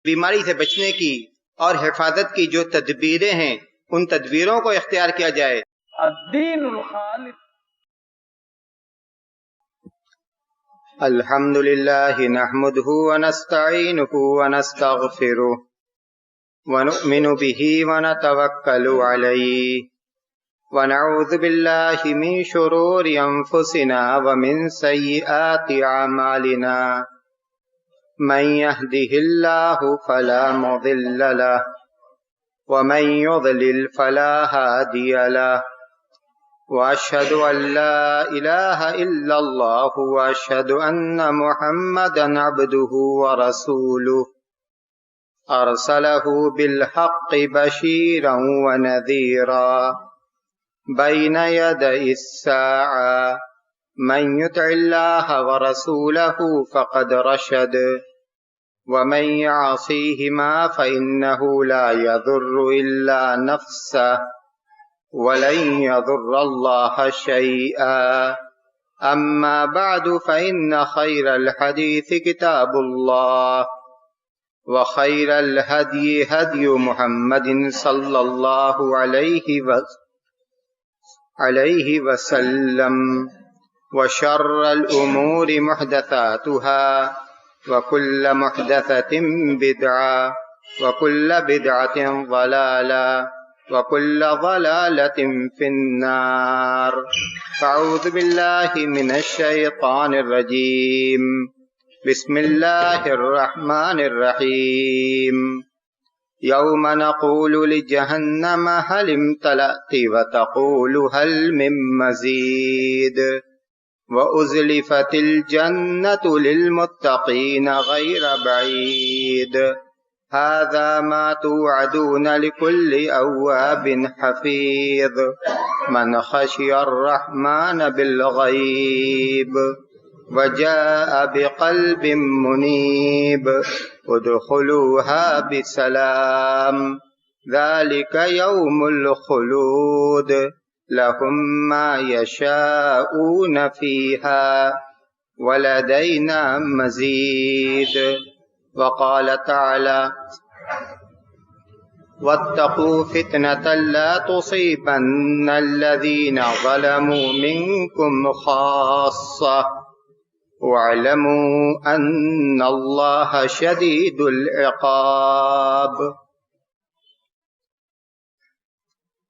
بیماری سے بچنے کی اور حفاظت کی جو تدبیریں ہیں ان تدبیروں کو اختیار کیا جائے۔ الدین الخالص۔ الحمد للہ نحمده ونستعینه ونستغفره ونؤمن به ونتوکل علیہ ونعوذ باللہ من شرور انفسنا ومن سیئات اعمالنا من يهده الله فلا مضل له ومن يضلل فلا هادي له وأشهد أن لا إله إلا الله وأشهد أن محمدا عبده ورسوله أرسله بالحق بشيرا ونذيرا بين يدي الساعة من يطع الله ورسوله فقد رشد ومن يعصيهما فإنه لا يضر إلا نفسه ولن يضر الله شيئا أما بعد فإن خير الحديث كتاب الله وخير الهدي هدي محمد صلى الله عليه وسلم وشر الأمور محدثاتها وكل محدثة بدعة وكل بدعة ضلالة وكل ضلالة في النار فأعوذ بالله من الشيطان الرجيم بسم الله الرحمن الرحيم يوم نقول لجهنم هل امتلأت وتقول هل من مزيد وأزلفت الجنة للمتقين غير بعيد هذا ما توعدون لكل أواب حفيظ من خشي الرحمن بالغيب وجاء بقلب منيب ادخلوها بسلام ذلك يوم الخلود لهم ما يشاءون فيها ولدينا مزيد وقال تعالى واتقوا فتنة لا تصيبن الذين ظلموا منكم خاصة واعلموا أن الله شديد العقاب۔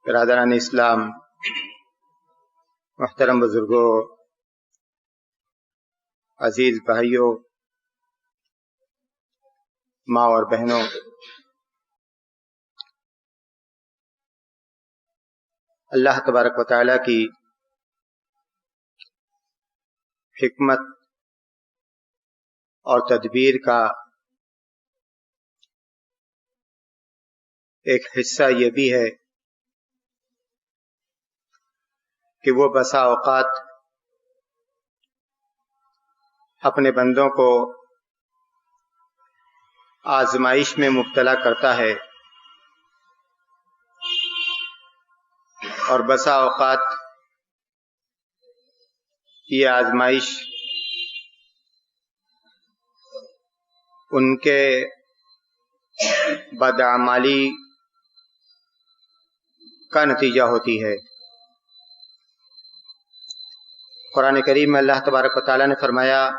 برادران اسلام، محترم بزرگوں، عزیز بھائیوں، ماں اور بہنوں، اللہ تبارک و تعالی کی حکمت اور تدبیر کا ایک حصہ یہ بھی ہے کہ وہ بسا اوقات اپنے بندوں کو آزمائش میں مبتلا کرتا ہے اور بسا اوقات یہ آزمائش ان کے بدعمالی کا نتیجہ ہوتی ہے۔ قرآن کریم میں اللہ تبارک و تعالیٰ نے فرمایا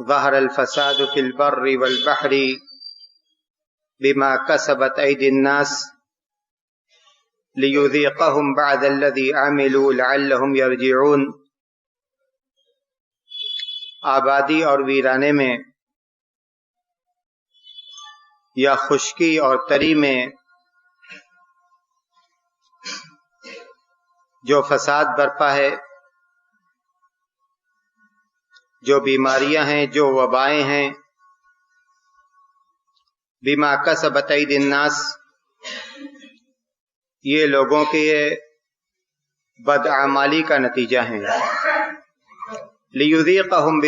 ظہر الفساد فی البر والبحر بما کسبت ایدی الناس لیذیقہم بعد الذی عملوا لعلہم یرجعون۔ آبادی اور ویرانے میں یا خشکی اور تری میں جو فساد برپا ہے، جو بیماریاں ہیں، جو وبائیں ہیں، بما کسبت ایدی الناس، یہ لوگوں کے بدعمالی کا نتیجہ ہیں۔ لیذیقہم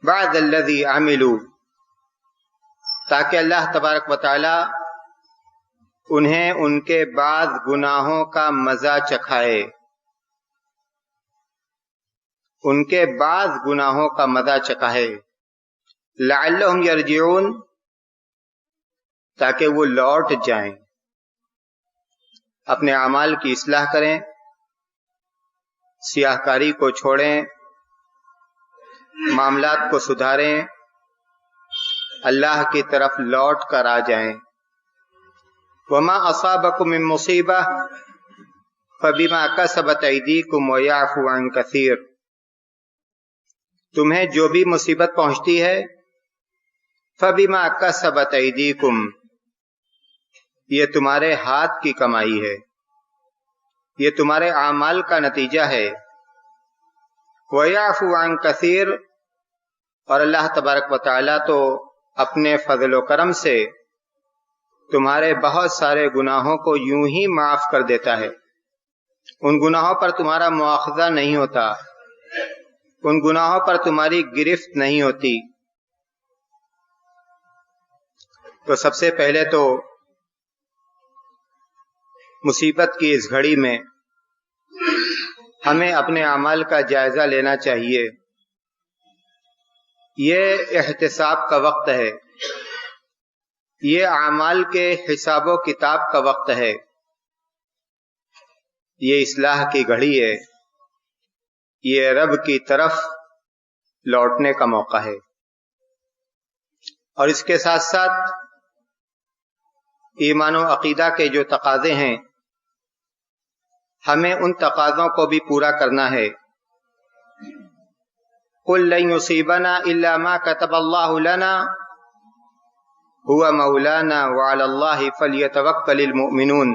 بعد الذی عملوا، تاکہ اللہ تبارک و تعالی انہیں ان کے بعض گناہوں کا مزہ چکھائے، ان کے بعض گناہوں کا مزہ چکھائے۔ لعلہم یرجعون، تاکہ وہ لوٹ جائیں، اپنے اعمال کی اصلاح کریں، سیاہ کاری کو چھوڑیں، معاملات کو سدھاریں، اللہ کی طرف لوٹ کر آ جائیں۔ وما اصابکم من مصیبہ فبما کسبت ایدیکم ویعفو عن کثیر، تمہیں جو بھی مصیبت پہنچتی ہے فبما کسبت ایدیکم، یہ تمہارے ہاتھ کی کمائی ہے، یہ تمہارے اعمال کا نتیجہ ہے۔ وَيَعْفُو عَنْ كَثِيرٍ، اور اللہ تبارک و تعالیٰ تو اپنے فضل و کرم سے تمہارے بہت سارے گناہوں کو یوں ہی معاف کر دیتا ہے، ان گناہوں پر تمہارا مواخذہ نہیں ہوتا، ان گناہوں پر تمہاری گرفت نہیں ہوتی۔ تو سب سے پہلے تو مصیبت کی اس گھڑی میں ہمیں اپنے اعمال کا جائزہ لینا چاہیے۔ یہ احتساب کا وقت ہے، یہ اعمال کے حساب و کتاب کا وقت ہے، یہ اصلاح کی گھڑی ہے، یہ رب کی طرف لوٹنے کا موقع ہے۔ اور اس کے ساتھ ساتھ ایمان و عقیدہ کے جو تقاضے ہیں ہمیں ان تقاضوں کو بھی پورا کرنا ہے۔ قُل لَن يُصِيبَنَا إِلَّا مَا كَتَبَ اللَّهُ لَنَا هُوَ مَوْلَانَا وَعَلَى اللَّهِ فَلْيَتَوَكَّلِ الْمُؤْمِنُونَ،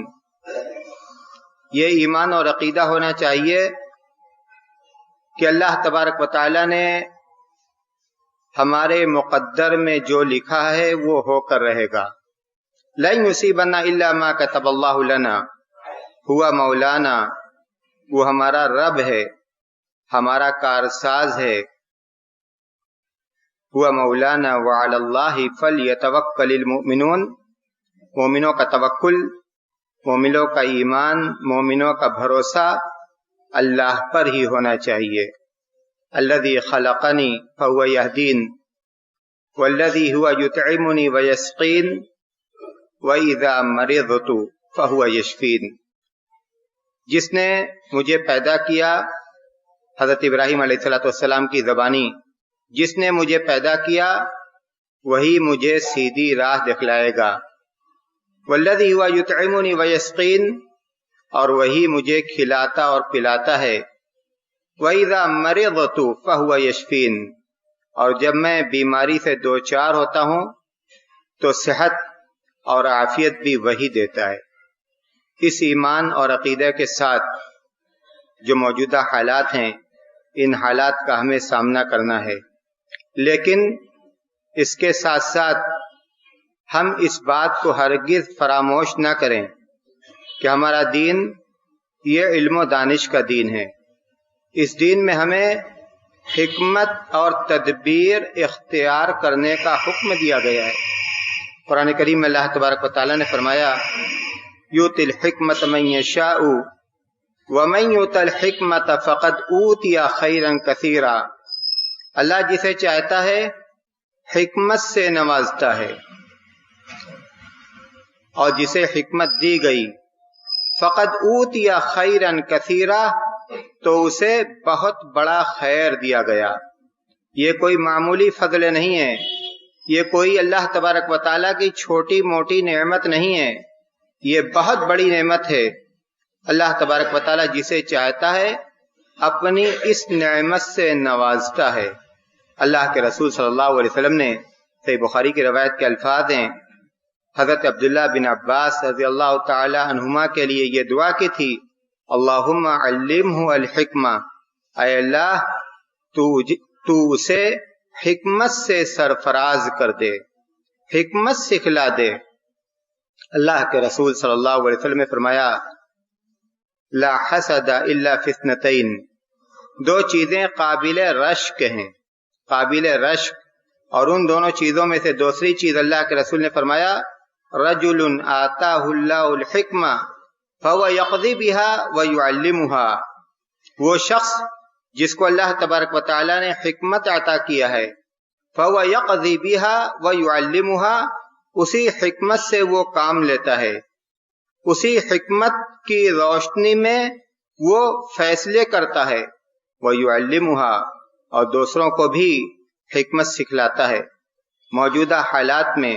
یہ ایمان اور عقیدہ ہونا چاہیے کہ اللہ تبارک و تعالی نے ہمارے مقدر میں جو لکھا ہے وہ ہو کر رہے گا۔ لَن يُصِيبَنَا إِلَّا مَا كَتَبَ اللَّهُ لَنَا ہوا مولانا، وہ ہمارا رب ہے، ہمارا کارساز ہے۔ ہوا مولانا وعلی اللہ فلیتوکل المؤمنون، مومنوں کا توکل، مومنوں کا ایمان، مومنوں کا بھروسہ اللہ پر ہی ہونا چاہیے۔ الذی خلقنی فہو یہدین والذی ہوا یطعمنی ویسقین وَإِذَا مَرِضْتُ فَهُوَ يَشْفِينِ، جس نے مجھے پیدا کیا، حضرت ابراہیم علیہ السلام کی زبانی، جس نے مجھے پیدا کیا وہی مجھے سیدھی راہ دکھلائے گا۔ وَالَّذِي هُوَ يُطْعِمُنِي وَيَسْقِينِ، اور وہی مجھے کھلاتا اور پلاتا ہے۔ وَإِذَا مَرِضْتُ فَهُوَ يَشْفِينِ، اور جب میں بیماری سے دوچار ہوتا ہوں تو صحت اور عافیت بھی وہی دیتا ہے۔ اس ایمان اور عقیدہ کے ساتھ جو موجودہ حالات ہیں، ان حالات کا ہمیں سامنا کرنا ہے، لیکن اس کے ساتھ ساتھ ہم اس بات کو ہرگز فراموش نہ کریں کہ ہمارا دین یہ علم و دانش کا دین ہے۔ اس دین میں ہمیں حکمت اور تدبیر اختیار کرنے کا حکم دیا گیا ہے۔ قرآن کریم میں اللہ تبارک و تعالیٰ نے فرمایا یؤتی الحکمت من یشاء ومن یؤت الحکمت فقد اوتی خیرا کثیرا، اللہ جسے چاہتا ہے حکمت سے نوازتا ہے، اور جسے حکمت دی گئی فقد اوتی خیرا کثیرا، تو اسے بہت بڑا خیر دیا گیا۔ یہ کوئی معمولی فضل نہیں ہے، یہ کوئی اللہ تبارک و تعالیٰ کی چھوٹی موٹی نعمت نہیں ہے، یہ بہت بڑی نعمت ہے۔ اللہ تبارک و تعالیٰ جسے چاہتا ہے اپنی اس نعمت سے نوازتا ہے۔ اللہ کے رسول صلی اللہ علیہ وسلم نے صحیح بخاری کی روایت کے الفاظ ہیں، حضرت عبداللہ بن عباس رضی اللہ تعالی عنہما کے لیے یہ دعا کی تھی، اللہم علمہ الحکمہ، اے اللہ تو اسے حکمت سے سرفراز کر دے، حکمت سکھلا دے۔ اللہ کے رسول صلی اللہ علیہ وسلم نے فرمایا لا حسد الا فی اثنتین، دو چیزیں قابل رشک ہیں، قابل رشک، اور ان دونوں چیزوں میں سے دوسری چیز اللہ کے رسول نے فرمایا رجل آتاہ اللہ الحکمہ فهو یقضی بها ویعلمها، وہ شخص جس کو اللہ تبارک و تعالی نے حکمت عطا کیا ہے فَهُوَ يَقْضِي بِهَا وَيُعَلِّمُهَا، اسی حکمت سے وہ کام لیتا ہے، اسی حکمت کی روشنی میں وہ فیصلے کرتا ہے، وَيُعَلِّمُهَا، اور دوسروں کو بھی حکمت سکھلاتا ہے۔ موجودہ حالات میں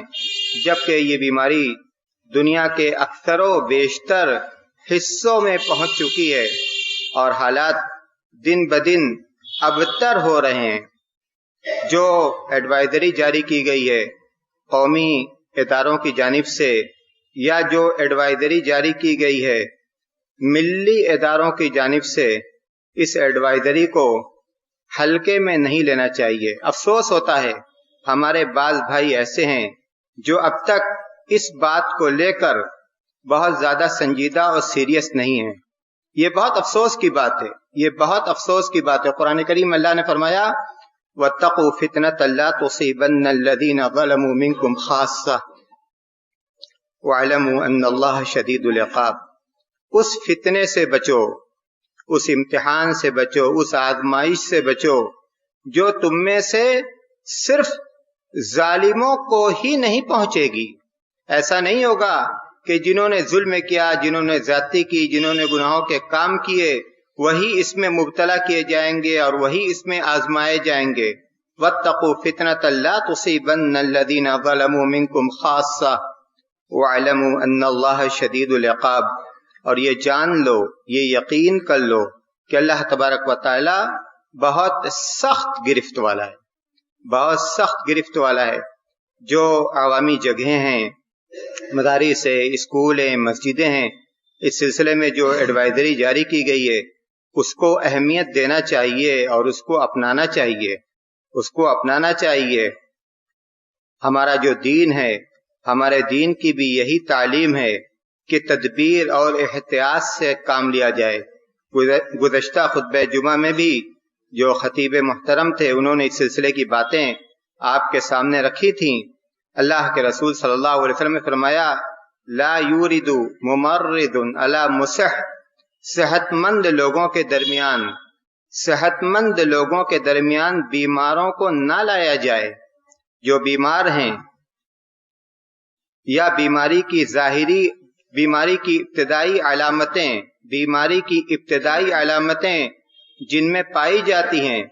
جبکہ یہ بیماری دنیا کے اکثر و بیشتر حصوں میں پہنچ چکی ہے اور حالات دن بدن ابتر ہو رہے ہیں، جو ایڈوائزری جاری کی گئی ہے قومی اداروں کی جانب سے، یا جو ایڈوائزری جاری کی گئی ہے ملی اداروں کی جانب سے، اس ایڈوائزری کو ہلکے میں نہیں لینا چاہیے۔ افسوس ہوتا ہے ہمارے بعض بھائی ایسے ہیں جو اب تک اس بات کو لے کر بہت زیادہ سنجیدہ اور سیریس نہیں ہیں۔ یہ بہت افسوس کی بات ہے، یہ بہت افسوس کی بات ہے۔ قرآن کریم اللہ نے فرمایا وَاتَّقُوا فِتْنَةً لَا تُصِيبَنَّ الَّذِينَ ظَلَمُوا مِنكُمْ خَاصَّةً وَاعْلَمُوا أَنَّ اللَّهَ شَدِيدُ الْعِقَابِ۔ اس فتنے سے بچو، اس امتحان سے بچو، اس آزمائش سے بچو جو تم میں سے صرف ظالموں کو ہی نہیں پہنچے گی۔ ایسا نہیں ہوگا کہ جنہوں نے ظلم کیا، جنہوں نے زیادتی کی، جنہوں نے گناہوں کے کام کیے، وہی اس میں مبتلا کیے جائیں گے اور وہی اس میں آزمائے جائیں گے۔ وَاتَّقُوا فِتْنَةً لَا تُصِيبَنَّ الَّذِينَ ظَلَمُوا مِنكُمْ خَاصَّةً وَاعْلَمُوا أَنَّ اللَّهَ شَدِيدُ الْعِقَابِ، اور یہ جان لو، یہ یقین کر لو کہ اللہ تبارک و تعالی بہت سخت گرفت والا ہے، بہت سخت گرفت والا ہے۔ جو عوامی جگہیں ہیں، مدارس ہیں، اسکول ہیں، مسجدیں ہیں، اس سلسلے میں جو ایڈوائزری جاری کی گئی ہے اس کو اہمیت دینا چاہیے اور اس کو اپنانا چاہیے، اس کو اپنانا چاہیے۔ ہمارا جو دین ہے، ہمارے دین کی بھی یہی تعلیم ہے کہ تدبیر اور احتیاط سے کام لیا جائے۔ گزشتہ خطبہ جمعہ میں بھی جو خطیب محترم تھے انہوں نے اس سلسلے کی باتیں آپ کے سامنے رکھی تھیں۔ اللہ کے رسول صلی اللہ علیہ وسلم نے فرمایا لا یورد ممرض علی مصح، صحت مند لوگوں کے درمیان، صحت مند لوگوں کے درمیان بیماروں کو نہ لایا جائے۔ جو بیمار ہیں یا بیماری کی ظاہری، بیماری کی ابتدائی علامتیں، بیماری کی ابتدائی علامتیں جن میں پائی جاتی ہیں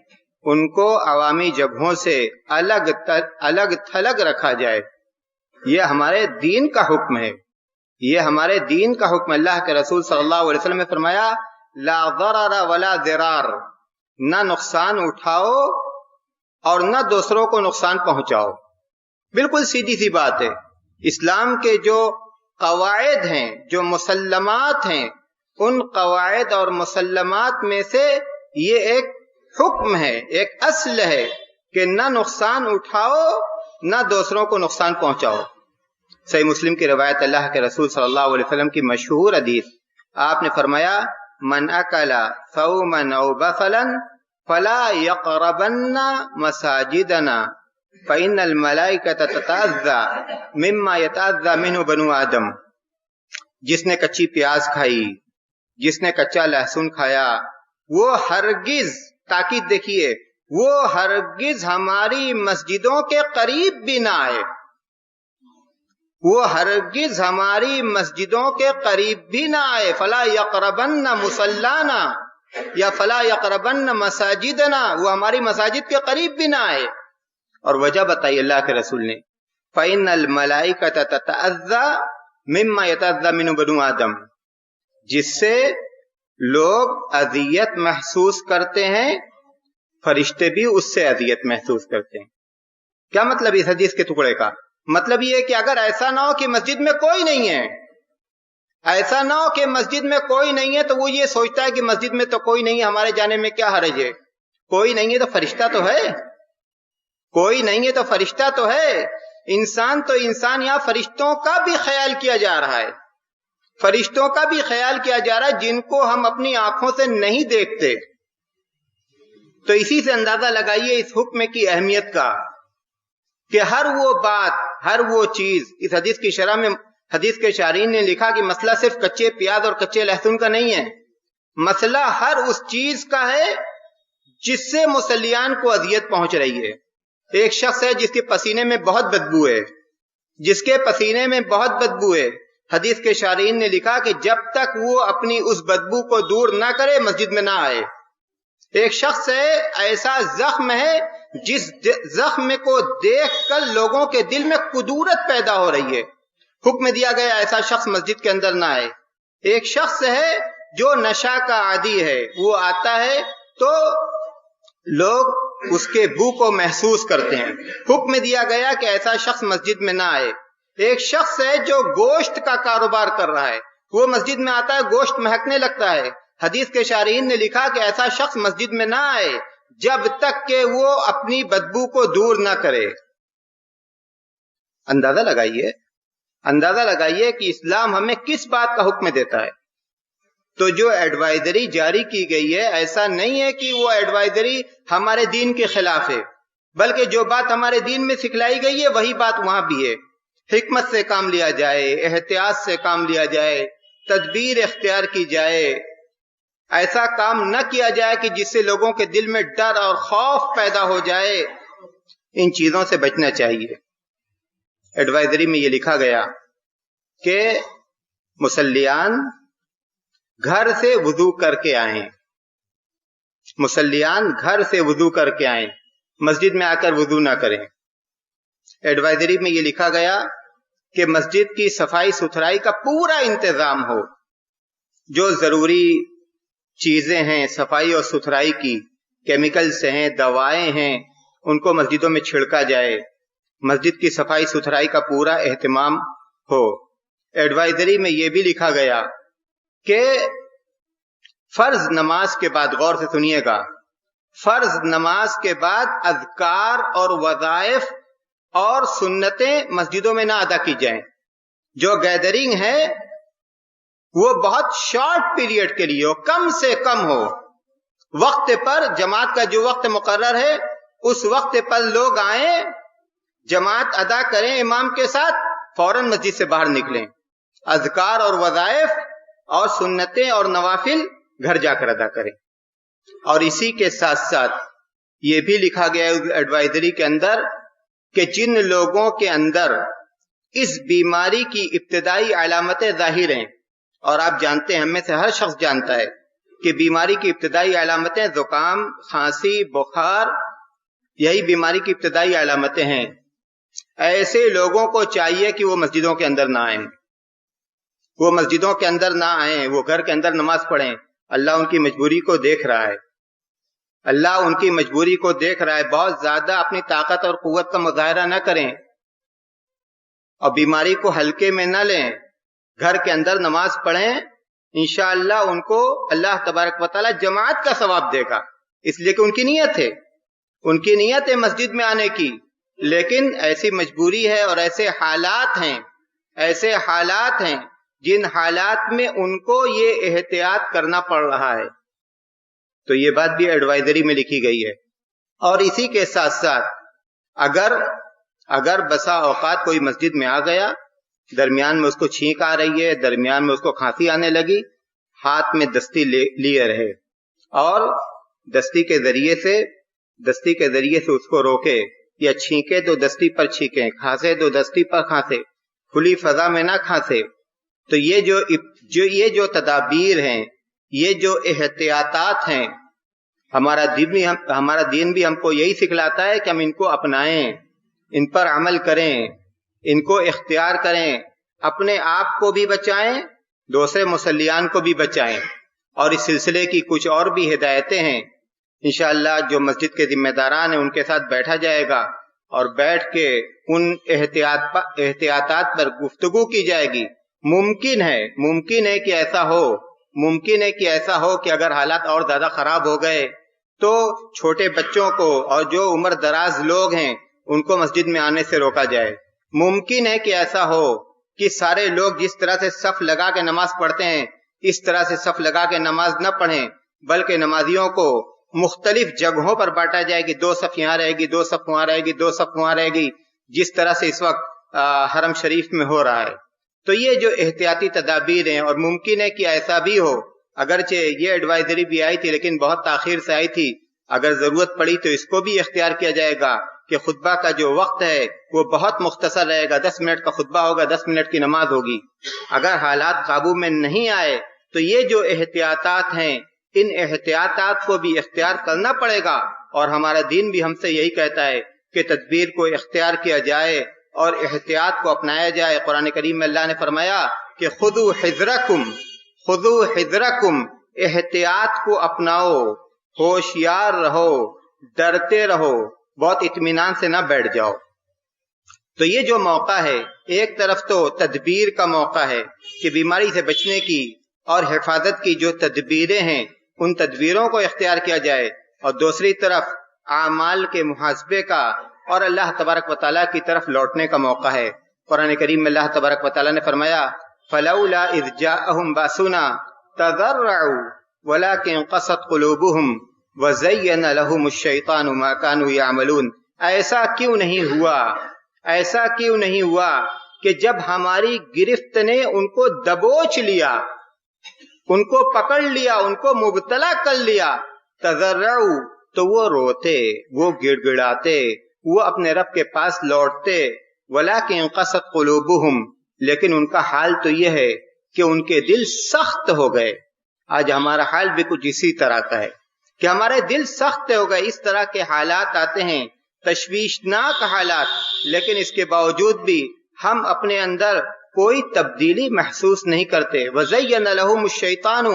ان کو عوامی جگہوں سے الگ تھلگ رکھا جائے۔ یہ ہمارے دین کا حکم ہے، یہ ہمارے دین کا حکم۔ اللہ کے رسول صلی اللہ علیہ وسلم نے فرمایا لا ضرر ولا ضرار، نہ نقصان اٹھاؤ اور نہ دوسروں کو نقصان پہنچاؤ۔ بالکل سیدھی سی بات ہے۔ اسلام کے جو قواعد ہیں، جو مسلمات ہیں، ان قواعد اور مسلمات میں سے یہ ایک حکم ہے، ایک اصل ہے کہ نہ نقصان اٹھاؤ نہ دوسروں کو نقصان پہنچاؤ۔ صحیح مسلم کی روایت اللہ کے رسول صلی اللہ علیہ وسلم کی مشہور حدیث، آپ نے فرمایا من اکل ثوما او بصلا فلا يقربن مساجدنا فإن الملائکة تتأذى مما يتأذى منه بنو آدم۔ جس نے کچی پیاز کھائی، جس نے کچا لہسن کھایا، وہ ہرگز، تاکید دیکھیے، وہ ہرگز ہماری مسجدوں کے قریب بھی نہ آئے، وہ ہرگز ہماری مسجدوں کے قریب بھی نہ آئے۔ فلا یقربن مصلانا یا فلا یقربن مساجدنا، وہ ہماری مساجد کے قریب بھی نہ آئے۔ اور وجہ بتائی اللہ کے رسول نے فإن الملائکۃ تتأذى مما يتأذى منه بنو آدم، جس سے لوگ اذیت محسوس کرتے ہیں، فرشتے بھی اس سے اذیت محسوس کرتے ہیں۔ کیا مطلب اس حدیث کے ٹکڑے کا؟ مطلب یہ ہے کہ اگر ایسا نہ ہو کہ مسجد میں کوئی نہیں ہے، ایسا نہ ہو کہ مسجد میں کوئی نہیں ہے تو وہ یہ سوچتا ہے کہ مسجد میں تو کوئی نہیں ہے، ہمارے جانے میں کیا حرج ہے؟ کوئی نہیں ہے تو فرشتہ تو ہے، کوئی نہیں ہے تو فرشتہ تو ہے۔ انسان تو انسان، یہاں فرشتوں کا بھی خیال کیا جا رہا ہے، فرشتوں کا بھی خیال کیا جا رہا ہے جن کو ہم اپنی آنکھوں سے نہیں دیکھتے۔ تو اسی سے اندازہ لگائیے اس حکم کی اہمیت کا کہ ہر وہ بات، ہر وہ چیز، اس حدیث کی شرح میں حدیث کے شارحین نے لکھا کہ مسئلہ صرف کچے پیاز اور کچے لہسن کا نہیں ہے، مسئلہ ہر اس چیز کا ہے جس سے مسلیان کو اذیت پہنچ رہی ہے، ایک شخص ہے جس کے پسینے میں بہت بدبو ہے، جس کے پسینے میں بہت بدبو ہے، حدیث کے شارحین نے لکھا کہ جب تک وہ اپنی اس بدبو کو دور نہ کرے مسجد میں نہ آئے۔ ایک شخص ہے ایسا زخم ہے جس زخم کو دیکھ کر لوگوں کے دل میں کدورت پیدا ہو رہی ہے، حکم دیا گیا ایسا شخص مسجد کے اندر نہ آئے۔ ایک شخص ہے جو نشہ کا عادی ہے، وہ آتا ہے تو لوگ اس کے بو کو محسوس کرتے ہیں، حکم دیا گیا کہ ایسا شخص مسجد میں نہ آئے۔ ایک شخص ہے جو گوشت کا کاروبار کر رہا ہے، وہ مسجد میں آتا ہے گوشت مہکنے لگتا ہے، حدیث کے شارحین نے لکھا کہ ایسا شخص مسجد میں نہ آئے جب تک کہ وہ اپنی بدبو کو دور نہ کرے۔ اندازہ لگائیے کہ اسلام ہمیں کس بات کا حکم دیتا ہے۔ تو جو ایڈوائزری جاری کی گئی ہے، ایسا نہیں ہے کہ وہ ایڈوائزری ہمارے دین کے خلاف ہے، بلکہ جو بات ہمارے دین میں سکھلائی گئی ہے وہی بات وہاں بھی ہے۔ حکمت سے کام لیا جائے، احتیاط سے کام لیا جائے، تدبیر اختیار کی جائے، ایسا کام نہ کیا جائے کہ جس سے لوگوں کے دل میں ڈر اور خوف پیدا ہو جائے، ان چیزوں سے بچنا چاہیے۔ ایڈوائزری میں یہ لکھا گیا کہ مصلیان گھر سے وضو کر کے آئیں، مصلیان گھر سے وضو کر کے آئیں، مسجد میں آ کر وضو نہ کریں۔ ایڈوائزری میں یہ لکھا گیا کہ مسجد کی صفائی ستھرائی کا پورا انتظام ہو، جو ضروری چیزیں ہیں صفائی اور ستھرائی کی، کیمیکلز ہیں، دوائیں ہیں، ان کو مسجدوں میں چھڑکا جائے، مسجد کی صفائی ستھرائی کا پورا اہتمام ہو۔ ایڈوائزری میں یہ بھی لکھا گیا کہ فرض نماز کے بعد، غور سے سنیے گا، فرض نماز کے بعد اذکار اور وظائف اور سنتیں مسجدوں میں نہ ادا کی جائیں۔ جو گیدرنگ ہے وہ بہت شارٹ پیریڈ کے لیے ہو، کم سے کم ہو، وقت پر جماعت کا جو وقت مقرر ہے اس وقت پر لوگ آئیں، جماعت ادا کریں امام کے ساتھ، فوراً مسجد سے باہر نکلیں، اذکار اور وظائف اور سنتیں اور نوافل گھر جا کر ادا کریں۔ اور اسی کے ساتھ ساتھ یہ بھی لکھا گیا ہے ایڈوائزری کے اندر کہ جن لوگوں کے اندر اس بیماری کی ابتدائی علامتیں ظاہر ہیں، اور آپ جانتے ہیں، ہم میں سے ہر شخص جانتا ہے کہ بیماری کی ابتدائی علامتیں زکام، کھانسی، بخار، یہی بیماری کی ابتدائی علامتیں ہیں، ایسے لوگوں کو چاہیے کہ وہ مسجدوں کے اندر نہ آئیں، وہ مسجدوں کے اندر نہ آئیں، وہ گھر کے اندر نماز پڑھیں۔ اللہ ان کی مجبوری کو دیکھ رہا ہے، اللہ ان کی مجبوری کو دیکھ رہا ہے، بہت زیادہ اپنی طاقت اور قوت کا مظاہرہ نہ کریں اور بیماری کو ہلکے میں نہ لیں، گھر کے اندر نماز پڑھیں، انشاءاللہ ان کو اللہ تبارک و تعالی جماعت کا ثواب دے گا، اس لیے کہ ان کی نیت ہے مسجد میں آنے کی، لیکن ایسی مجبوری ہے اور ایسے حالات ہیں جن حالات میں ان کو یہ احتیاط کرنا پڑ رہا ہے۔ تو یہ بات بھی ایڈوائزری میں لکھی گئی ہے۔ اور اسی کے ساتھ ساتھ اگر بسا اوقات کوئی مسجد میں آ گیا، درمیان میں اس کو چھینک آ رہی ہے، درمیان میں اس کو کھانسی آنے لگی، ہاتھ میں دستی لیے رہے اور دستی کے ذریعے سے اس کو روکے، یا چھینکے تو دستی پر چھینکیں، کھانسے تو دستی پر کھانسے، کھلی فضا میں نہ کھانسے۔ تو یہ جو تدابیر ہیں، یہ جو احتیاطات ہیں، ہمارا دین بھی ہم کو یہی سکھلاتا ہے کہ ہم ان کو اپنائیں، ان پر عمل کریں، ان کو اختیار کریں، اپنے آپ کو بھی بچائیں، دوسرے مصلیان کو بھی بچائیں۔ اور اس سلسلے کی کچھ اور بھی ہدایتیں ہیں، انشاءاللہ جو مسجد کے ذمہ داران ہیں ان کے ساتھ بیٹھا جائے گا اور بیٹھ کے ان احتیاطات پر گفتگو کی جائے گی۔ ممکن ہے کہ ایسا ہو کہ اگر حالات اور زیادہ خراب ہو گئے تو چھوٹے بچوں کو اور جو عمر دراز لوگ ہیں ان کو مسجد میں آنے سے روکا جائے۔ ممکن ہے کہ ایسا ہو کہ سارے لوگ جس طرح سے صف لگا کے نماز پڑھتے ہیں اس طرح سے صف لگا کے نماز نہ پڑھیں، بلکہ نمازیوں کو مختلف جگہوں پر بانٹا جائے گی، 2 صف یہاں رہے گی، 2 صف وہاں رہے گی، 2 صف وہاں رہے گی، جس طرح سے اس وقت حرم شریف میں ہو رہا ہے۔ تو یہ جو احتیاطی تدابیر ہیں، اور ممکن ہے کہ ایسا بھی ہو، اگرچہ یہ ایڈوائزری بھی آئی تھی لیکن بہت تاخیر سے آئی تھی، اگر ضرورت پڑی تو اس کو بھی اختیار کیا جائے گا کہ خطبہ کا جو وقت ہے وہ بہت مختصر رہے گا، 10 منٹ کا خطبہ ہوگا، 10 منٹ کی نماز ہوگی۔ اگر حالات قابو میں نہیں آئے تو یہ جو احتیاطات ہیں ان احتیاطات کو بھی اختیار کرنا پڑے گا، اور ہمارا دین بھی ہم سے یہی کہتا ہے کہ تدبیر کو اختیار کیا جائے اور احتیاط کو اپنایا جائے۔ قرآن کریم میں اللہ نے فرمایا کہ خذوا حذرکم، احتیاط کو اپناؤ، ہوشیار رہو، ڈرتے رہو، بہت اطمینان سے نہ بیٹھ جاؤ۔ تو یہ جو موقع ہے، ایک طرف تو تدبیر کا موقع ہے کہ بیماری سے بچنے کی اور حفاظت کی جو تدبیریں ہیں ان تدبیروں کو اختیار کیا جائے، اور دوسری طرف اعمال کے محاسبے کا اور اللہ تبارک و تعالیٰ کی طرف لوٹنے کا موقع ہے۔ قرآن کریم میں اللہ تبارک و تعالیٰ نے فرمایا فلولا اذ جاءهم باسنا تضرعوا ولكن قست قلوبهم وزين لهم الشيطان ما كانوا يعملون۔ ایسا کیوں نہیں ہوا کہ جب ہماری گرفت نے ان کو دبوچ لیا، ان کو پکڑ لیا، ان کو مبتلا کر لیا، تضرعوا تو وہ روتے، وہ گڑ گڑاتے، وہ اپنے رب کے پاس لوٹتے، ولیکن قست قلوبہم، لیکن ان کا حال تو یہ ہے کہ ان کے دل سخت ہو گئے۔ آج ہمارا حال بھی کچھ اسی طرح کا ہے کہ ہمارے دل سخت ہو گئے، اس طرح کے حالات آتے ہیں، تشویشناک حالات، لیکن اس کے باوجود بھی ہم اپنے اندر کوئی تبدیلی محسوس نہیں کرتے۔ وَزَيَّنَ لَهُمُ الشَّيْطَانُ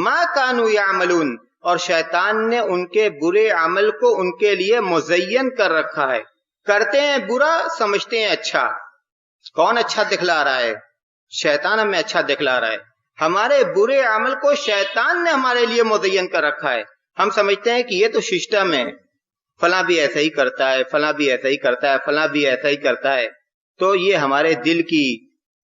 مَا كَانُوا يَعْمَلُونَ، اور شیطان نے ان کے برے عمل کو ان کے لیے مزین کر رکھا ہے۔ کرتے ہیں برا، سمجھتے ہیں اچھا۔ کون اچھا دکھلا رہا ہے؟ شیطان ہمیں اچھا دکھلا رہا ہے۔ ہمارے برے عمل کو شیطان نے ہمارے لیے مزین کر رکھا ہے۔ ہم سمجھتے ہیں کہ یہ تو سسٹم ہے، فلاں بھی ایسا ہی کرتا ہے، فلاں بھی ایسا ہی کرتا ہے، فلاں بھی ایسا ہی کرتا ہے۔ تو یہ ہمارے دل کی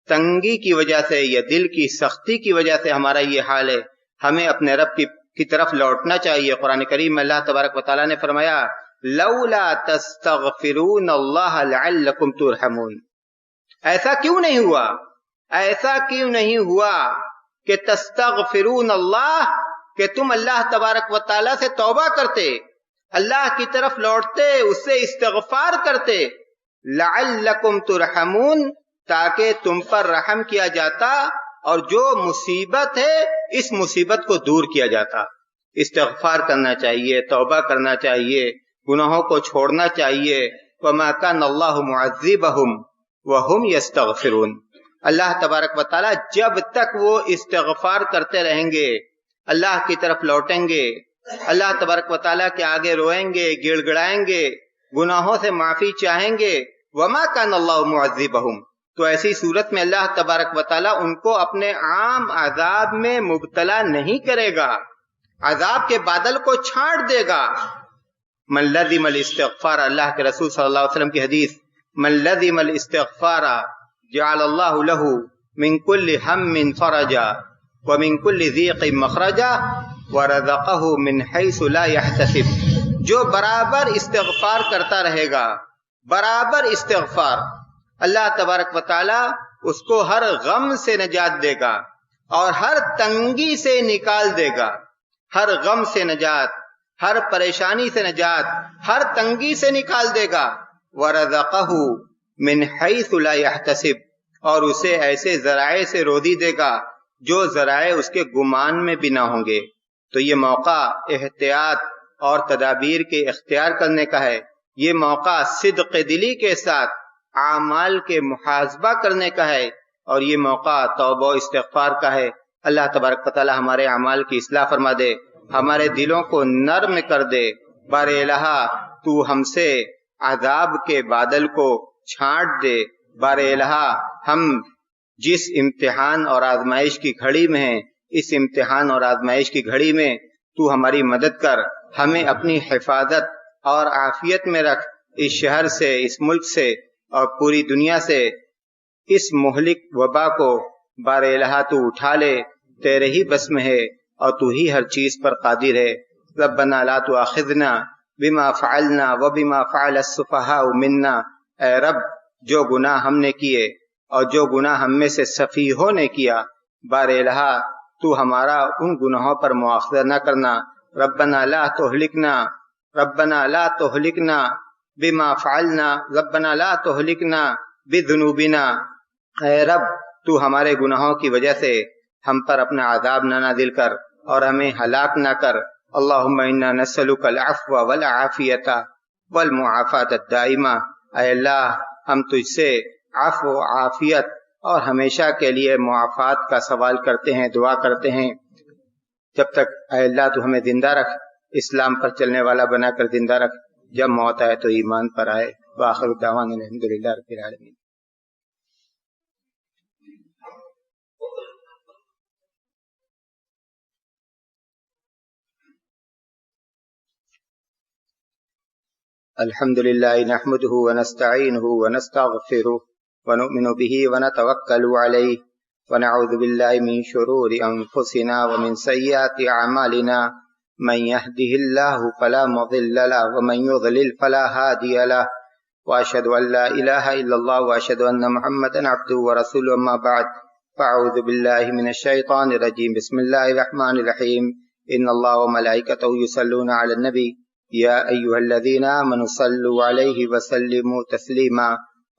تنگی کی وجہ سے یا دل کی سختی کی وجہ سے ہمارا یہ حال ہے۔ ہمیں اپنے رب کی طرف لوٹنا چاہیے۔ قرآن کریم میں اللہ تبارک و تعالیٰ نے فرمایا لولا تستغفرون اللہ لعلکم ترحمون۔ ایسا کیوں نہیں ہوا کہ تستغفرون اللہ، کہ تم اللہ تبارک و تعالیٰ سے توبہ کرتے، اللہ کی طرف لوٹتے، اس سے استغفار کرتے، لعلکم ترحمون، تاکہ تم پر رحم کیا جاتا اور جو مصیبت ہے اس مصیبت کو دور کیا جاتا۔ استغفار کرنا چاہیے، توبہ کرنا چاہیے، گناہوں کو چھوڑنا چاہیے۔ وما كان اللہ معذبہم وہم یستغفرون۔ اللہ تبارک و تعالیٰ جب تک وہ استغفار کرتے رہیں گے، اللہ کی طرف لوٹیں گے، اللہ تبارک و تعالیٰ کے آگے روئیں گے، گڑ گڑائیں گے، گناہوں سے معافی چاہیں گے، وما كان اللہ معذبہم، تو ایسی صورت میں اللہ تبارک و تعالیٰ ان کو اپنے عام عذاب میں مبتلا نہیں کرے گا، عذاب کے بادل کو چھانٹ دے گا۔ من لزم الاستغفار، اللہ کے رسول صلی اللہ علیہ وسلم کی حدیث، من لزم الاستغفار جعل اللہ له من كل هم فرجا ومن كل ضيق مخرجا ورزقه من حيث لا يحتسب۔ جو برابر استغفار کرتا رہے گا، برابر استغفار، اللہ تبارک و تعالی اس کو ہر غم سے نجات دے گا اور ہر تنگی سے نکال دے گا، ہر غم سے نجات، ہر پریشانی سے نجات، ہر تنگی سے نکال دے گا۔ وَرَزَقَهُ مِنْ حَيْثُ لَا يَحْتَسِبُ، اور اسے ایسے ذرائع سے روزی دے گا جو ذرائع اس کے گمان میں بھی نہ ہوں گے۔ تو یہ موقع احتیاط اور تدابیر کے اختیار کرنے کا ہے، یہ موقع صدق دلی کے ساتھ اعمال کے محاسبہ کرنے کا ہے، اور یہ موقع توبہ و استغفار کا ہے۔ اللہ تبارک و تعالی ہمارے اعمال کی اصلاح فرما دے، ہمارے دلوں کو نرم کر دے۔ بار الہ تو ہم سے عذاب کے بادل کو چھانٹ دے۔ بار الہ ہم جس امتحان اور آزمائش کی گھڑی میں ہیں، اس امتحان اور آزمائش کی گھڑی میں تو ہماری مدد کر، ہمیں اپنی حفاظت اور عافیت میں رکھ، اس شہر سے، اس ملک سے اور پوری دنیا سے اس مہلک وبا کو بار الہ تو اٹھا لے، تیرے ہی بس میں ہے اور تو ہی ہر چیز پر قادر ہے۔ ربنا لا تؤاخذنا بما فعلنا وبما فعل السفہاء منا، اے رب جو گناہ ہم نے کیے اور جو گناہ ہم میں سے سفیہوں نے کیا، بار الہ تو ہمارا ان گناہوں پر مؤاخذہ نہ کرنا۔ ربنا لا تہلکنا بما فعلنا ربنا لا تهلكنا بذنوبنا، اے رب تو ہمارے گناہوں کی وجہ سے ہم پر اپنا عذاب نہ نازل کر اور ہمیں ہلاک نہ کر۔ اللہم انا نسألک العفو والعافیۃ والمعافاۃ الدائمہ، اے اللہ ہم تجھ سے عفو، عافیت اور ہمیشہ کے لیے معافات کا سوال کرتے ہیں، دعا کرتے ہیں۔ جب تک اے اللہ تو ہمیں زندہ رکھ، اسلام پر چلنے والا بنا کر زندہ رکھ، جب موت آئے تو ایمان پر آئے۔ وآخر دعوانا الحمدللہ رب العالمین۔ الحمد للہ نحمده ونستعینه ونستغفره ونؤمن به ونتوکل علیہ ونعوذ باللہ من شرور انفسنا ومن سیئات اعمالنا، من يهده اللہ فلا مضل له ومن يضلل فلا هادی له، واشهد ان لا الہ الا اللہ واشهد ان محمدا عبده ورسوله، اما بعد فاعوذ باللہ من الشیطان الرجیم، بسم اللہ الرحمن الرحیم، ان اللہ وملائکته یصلون علی النبی یا ایھا الذین آمنوا صلوا علیہ وسلموا تسلیما،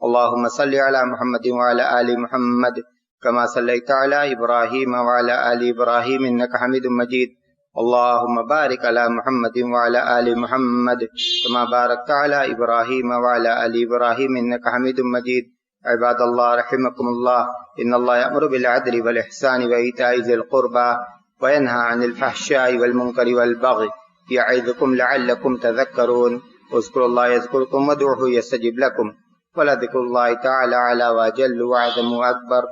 اللہم صل علی محمد وعلی آل محمد کما صلیت علی ابراہیم وعلی آل ابراہیم انک حمید مجید، اللہم بارک علی محمد وعلی آل محمد کما بارکت علی ابراہیم وعلی آل ابراہیم انک حمید مجید۔ عباد اللہ رحمکم اللہ، ان اللہ یأمر بالعدل والإحسان وإیتاء ذی القربى وینہی عن الفحشاء والمنکر والبغی یعظکم لعلکم تذکرون، اذکروا اللہ یذکرکم وادعوہ یستجب لکم، ولذکر اللہ تعالی اعلی واجل واعظم واکبر۔